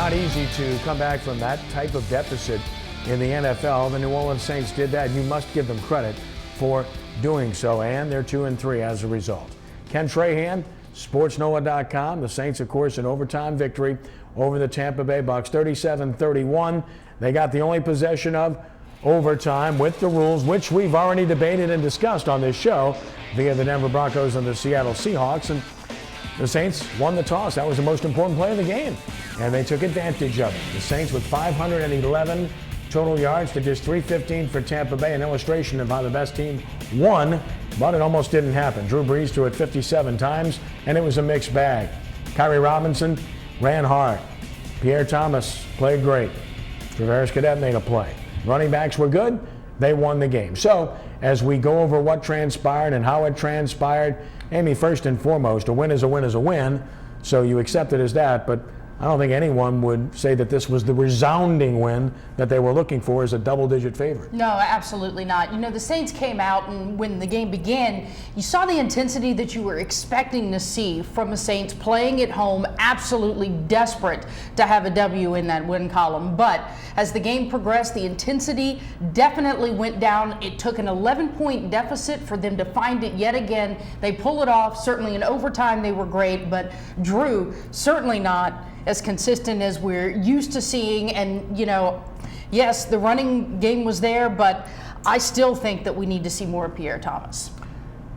not easy to come back from that type of deficit in the NFL. The New Orleans Saints did that. You must give them credit for doing so, and they're 2-3 as a result. Ken Trahan, sportsNOLA.com. The Saints, of course, an overtime victory over the Tampa Bay Bucks, 37-31. They got the only possession of overtime with the rules, which we've already debated and discussed on this show via the Denver Broncos and the Seattle Seahawks. And the Saints won the toss. That was the most important play of the game, and they took advantage of it. The Saints with 511 total yards to just 315 for Tampa Bay, an illustration of how the best team won, but it almost didn't happen. Drew Brees threw it 57 times, and it was a mixed bag. Kyrie Robinson ran hard. Pierre Thomas played great. Travaris Cadet made a play. Running backs were good. They won the game. So as we go over what transpired and how it transpired, Amy, first and foremost, a win is a win is a win. So you accept it as that, but I don't think anyone would say that this was the resounding win that they were looking for as a double-digit favorite. No, absolutely not. You know, the Saints came out, and when the game began, you saw the intensity that you were expecting to see from the Saints playing at home, absolutely desperate to have a W in that win column. But as the game progressed, the intensity definitely went down. It took an 11-point deficit for them to find it yet again. They pull it off. Certainly in overtime they were great, but Drew, certainly not as consistent as we're used to seeing. And, you know, yes, the running game was there, but I still think that we need to see more of Pierre Thomas.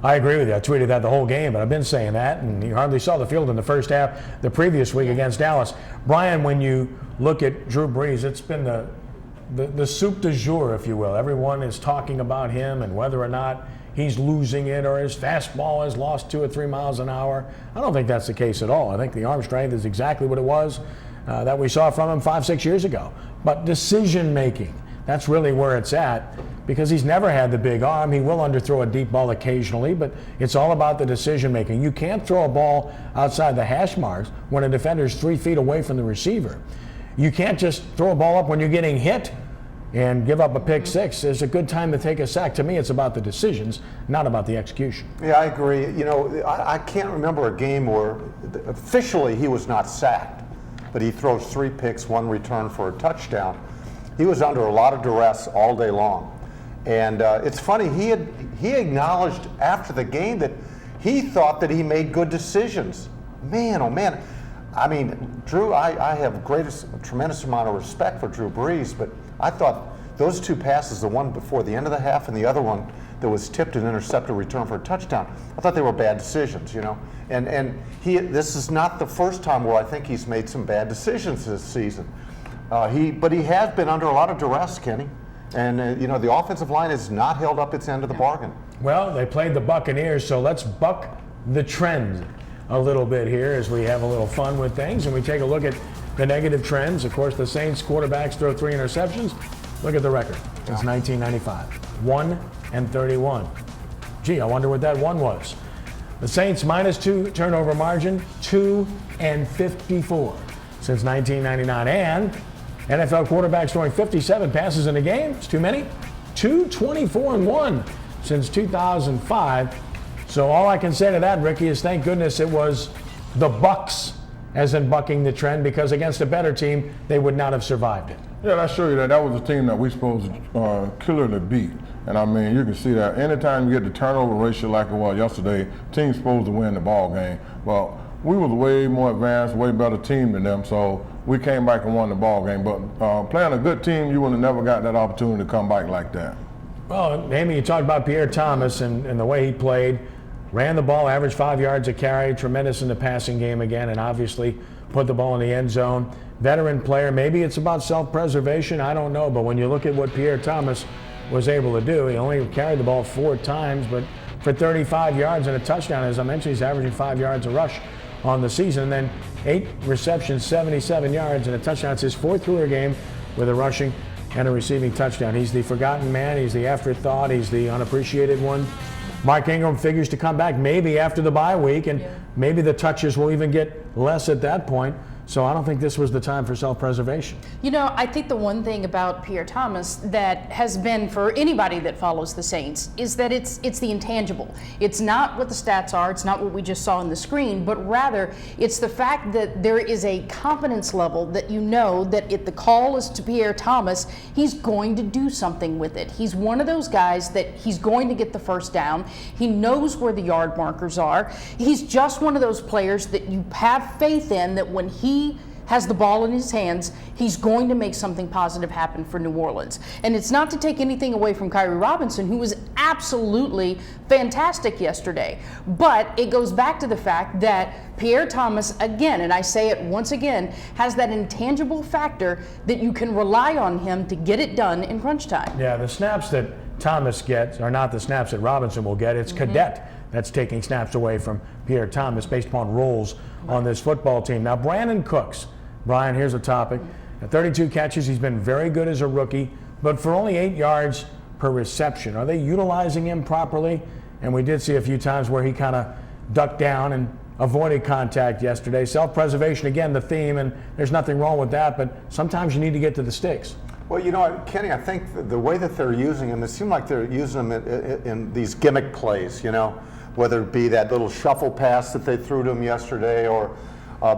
I agree with you. I tweeted that the whole game, but I've been saying that, and you hardly saw the field in the first half the previous week against Dallas. Brian, when you look at Drew Brees, it's been the soup du jour, if you will. Everyone is talking about him and whether or not he's losing it or his fastball has lost 2 or 3 miles an hour. I don't think that's the case at all. I think the arm strength is exactly what it was that we saw from him 5-6 years ago. But decision making, that's really where it's at, because he's never had the big arm. He will underthrow a deep ball occasionally, but it's all about the decision making. You can't throw a ball outside the hash marks when a defender's 3 feet away from the receiver. You can't just throw a ball up when you're getting hit and give up a pick six. There's a good time to take a sack. To me, it's about the decisions, not about the execution. Yeah, I agree. You know, I can't remember a game where officially he was not sacked, but he throws 3 picks, 1 return for a touchdown. He was under a lot of duress all day long. And it's funny, he acknowledged after the game that he thought that he made good decisions. Man, oh man. I mean, Drew, I have tremendous amount of respect for Drew Brees, but I thought those 2 passes, the one before the end of the half and the other one that was tipped and intercepted return for a touchdown, I thought they were bad decisions, you know. And this is not the first time where I think he's made some bad decisions this season. But he has been under a lot of duress, Kenny. And, you know, the offensive line has not held up its end of the bargain. Well, they played the Buccaneers, so let's buck the trend a little bit here as we have a little fun with things and we take a look at the negative trends. Of course, the Saints quarterbacks throw 3 interceptions. Look at the record since 1995, 1-31. Gee, I wonder what that one was. The Saints -2 turnover margin, 2-54 since 1999. And NFL quarterbacks throwing 57 passes in a game. It's too many. 224-1 since 2005. So all I can say to that, Ricky, is thank goodness it was the Bucks, as in bucking the trend, because against a better team, they would not have survived it. Yeah, that shows you that was a team that we supposed to killer beat. And I mean, you can see that anytime you get the turnover ratio like it was yesterday, team's supposed to win the ball game. Well, we was way more advanced, way better team than them, so we came back and won the ball game. But playing a good team, you would have never got that opportunity to come back like that. Well, Amy, you talked about Pierre Thomas and the way he played. Ran the ball, averaged 5 yards a carry, tremendous in the passing game again, and obviously put the ball in the end zone. Veteran player, maybe it's about self-preservation, I don't know, but when you look at what Pierre Thomas was able to do, he only carried the ball 4 times, but for 35 yards and a touchdown, as I mentioned, he's averaging 5 yards a rush on the season, and then 8 receptions, 77 yards and a touchdown. It's his 4th career game with a rushing and a receiving touchdown. He's the forgotten man, he's the afterthought, he's the unappreciated one. Mark Ingram figures to come back maybe after the bye week, and maybe the touches will even get less at that point. So I don't think this was the time for self-preservation. You know, I think the one thing about Pierre Thomas that has been for anybody that follows the Saints is that it's the intangible. It's not what the stats are, it's not what we just saw on the screen, but rather it's the fact that there is a confidence level that you know that if the call is to Pierre Thomas, he's going to do something with it. He's one of those guys that he's going to get the first down. He knows where the yard markers are. He's just one of those players that you have faith in that when he has the ball in his hands, he's going to make something positive happen for New Orleans. And it's not to take anything away from Kyrie Robinson, who was absolutely fantastic yesterday. But it goes back to the fact that Pierre Thomas, again, and I say it once again, has that intangible factor that you can rely on him to get it done in crunch time. Yeah, the snaps that Thomas gets are not the snaps that Robinson will get. It's Cadet that's taking snaps away from Pierre Thomas based upon roles on this football team. Now, Brandon Cooks, Brian, here's a topic. At 32 catches, he's been very good as a rookie, but for only 8 yards per reception. Are they utilizing him properly? And we did see a few times where he kind of ducked down and avoided contact yesterday. Self-preservation, again, the theme, and there's nothing wrong with that, but sometimes you need to get to the sticks. Well, you know, Kenny, I think the way that they're using him, it seems like they're using him in these gimmick plays, you know, whether it be that little shuffle pass that they threw to him yesterday or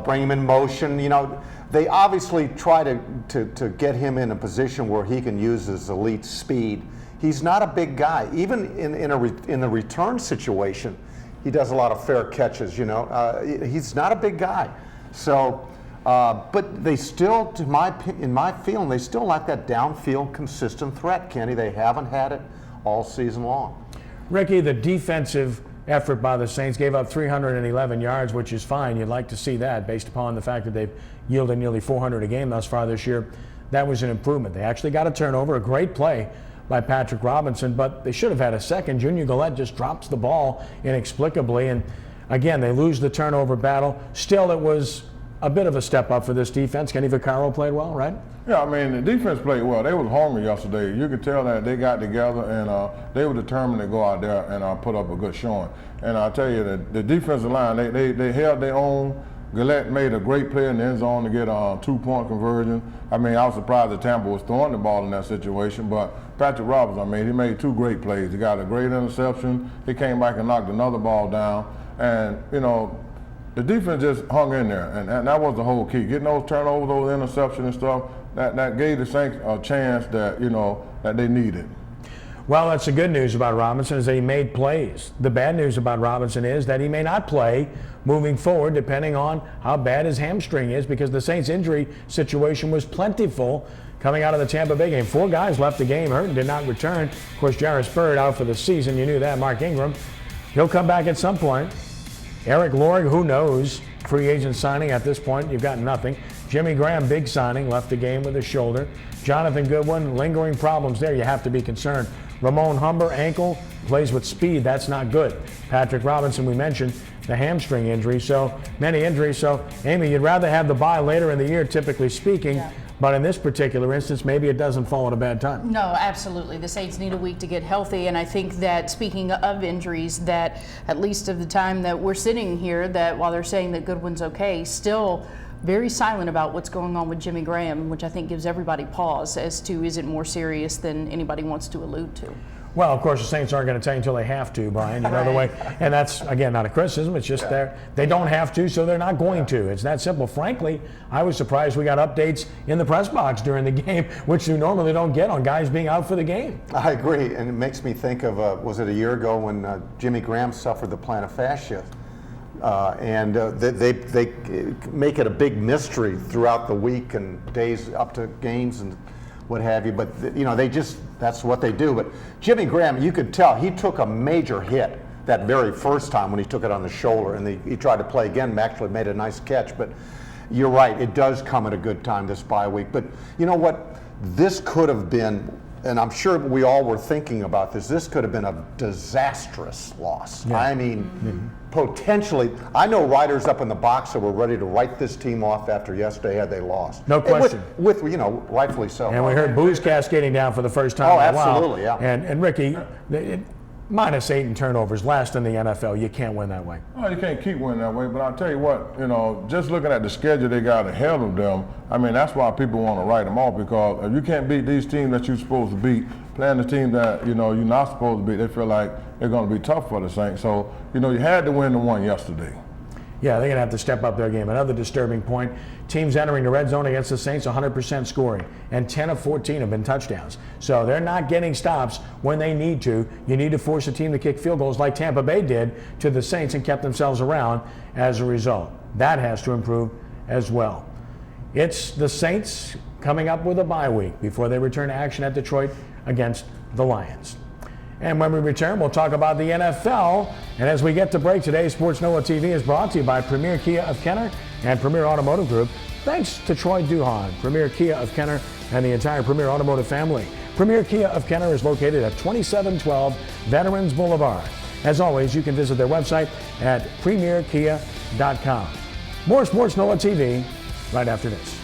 bring him in motion. You know, they obviously try to get him in a position where he can use his elite speed. He's not a big guy. Even in the return situation, he does a lot of fair catches, you know. He's not a big guy. So, but they still, in my feeling, they still lack that downfield consistent threat, Kenny. They haven't had it all season long. Ricky, the defensive effort by the Saints gave up 311 yards, which is fine. You'd like to see that based upon the fact that they've yielded nearly 400 a game thus far this year. That was an improvement. They actually got a turnover, a great play by Patrick Robinson, but they should have had a second. Junior Gillette just drops the ball inexplicably, and again, they lose the turnover battle. Still, it was a bit of a step up for this defense. Kenny Vaccaro played well, right? Yeah, I mean, the defense played well. They was hungry yesterday. You could tell that they got together and they were determined to go out there and put up a good showing. And I'll tell you that the defensive line, they held their own. Gillette made a great play in the end zone to get a 2-point conversion. I mean, I was surprised that Tampa was throwing the ball in that situation, but Patrick Robinson, I mean, he made 2 great plays. He got a great interception. He came back and knocked another ball down. And, you know, the defense just hung in there, and that was the whole key. Getting those turnovers, those interceptions and stuff, that gave the Saints a chance that, you know, that they needed. Well, that's the good news about Robinson is that he made plays. The bad news about Robinson is that he may not play moving forward depending on how bad his hamstring is, because the Saints injury situation was plentiful coming out of the Tampa Bay game. 4 guys left the game hurt and did not return. Of course, Jarris Bird out for the season. You knew that. Mark Ingram, he'll come back at some point. Eric Lorg, who knows? Free agent signing at this point, you've got nothing. Jimmy Graham, big signing, left the game with a shoulder. Jonathan Goodwin, lingering problems there. You have to be concerned. Ramon Humber, ankle, plays with speed. That's not good. Patrick Robinson, we mentioned the hamstring injury. So many injuries. So, Amy, you'd rather have the bye later in the year, typically speaking. Yeah. But in this particular instance, maybe it doesn't fall at a bad time. No, absolutely. The Saints need a week to get healthy. And I think that, speaking of injuries, that at least of the time that we're sitting here, that while they're saying that Goodwin's okay, still very silent about what's going on with Jimmy Graham, which I think gives everybody pause as to, is it more serious than anybody wants to allude to? Well, of course, the Saints aren't going to tell you until they have to, Brian. You know the way, and that's, again, not a criticism. It's just they don't have to, so they're not going to. It's that simple. Frankly, I was surprised we got updates in the press box during the game, which you normally don't get on guys being out for the game. I agree, and it makes me think of, was it a year ago when Jimmy Graham suffered the plantar fascia? They make it a big mystery throughout the week and days up to games and what have you, but you know, that's what they do. But Jimmy Graham, you could tell he took a major hit that very first time when he took it on the shoulder, and he tried to play again, actually made a nice catch. But you're right, it does come at a good time, this bye week. But you know what, this could have been, and I'm sure we all were thinking about this could have been a disastrous loss. Yeah. I mean, potentially, I know writers up in the box that were ready to write this team off after yesterday had they lost. No question. With you know, rightfully so. And we heard booze cascading down for the first time in a while. Absolutely, yeah. And Ricky, -8 in turnovers, last in the NFL. You can't win that way. Well, you can't keep winning that way, but I'll tell you what, just looking at the schedule they got ahead of them, I mean, that's why people want to write them off, because if you can't beat these teams that you're supposed to beat, playing the team that, you're not supposed to beat, they feel like they're going to be tough for the Saints. So, you had to win the one yesterday. Yeah, they're going to have to step up their game. Another disturbing point, teams entering the red zone against the Saints, 100% scoring, and 10 of 14 have been touchdowns. So they're not getting stops when they need to. You need to force a team to kick field goals like Tampa Bay did to the Saints and kept themselves around as a result. That has to improve as well. It's the Saints coming up with a bye week before they return to action at Detroit against the Lions. And when we return, we'll talk about the NFL. And as we get to break, today's Sports NOLA TV is brought to you by Premier Kia of Kenner and Premier Automotive Group. Thanks to Troy Duhan, Premier Kia of Kenner, and the entire Premier Automotive family. Premier Kia of Kenner is located at 2712 Veterans Boulevard. As always, you can visit their website at premierkia.com. More Sports NOLA TV right after this.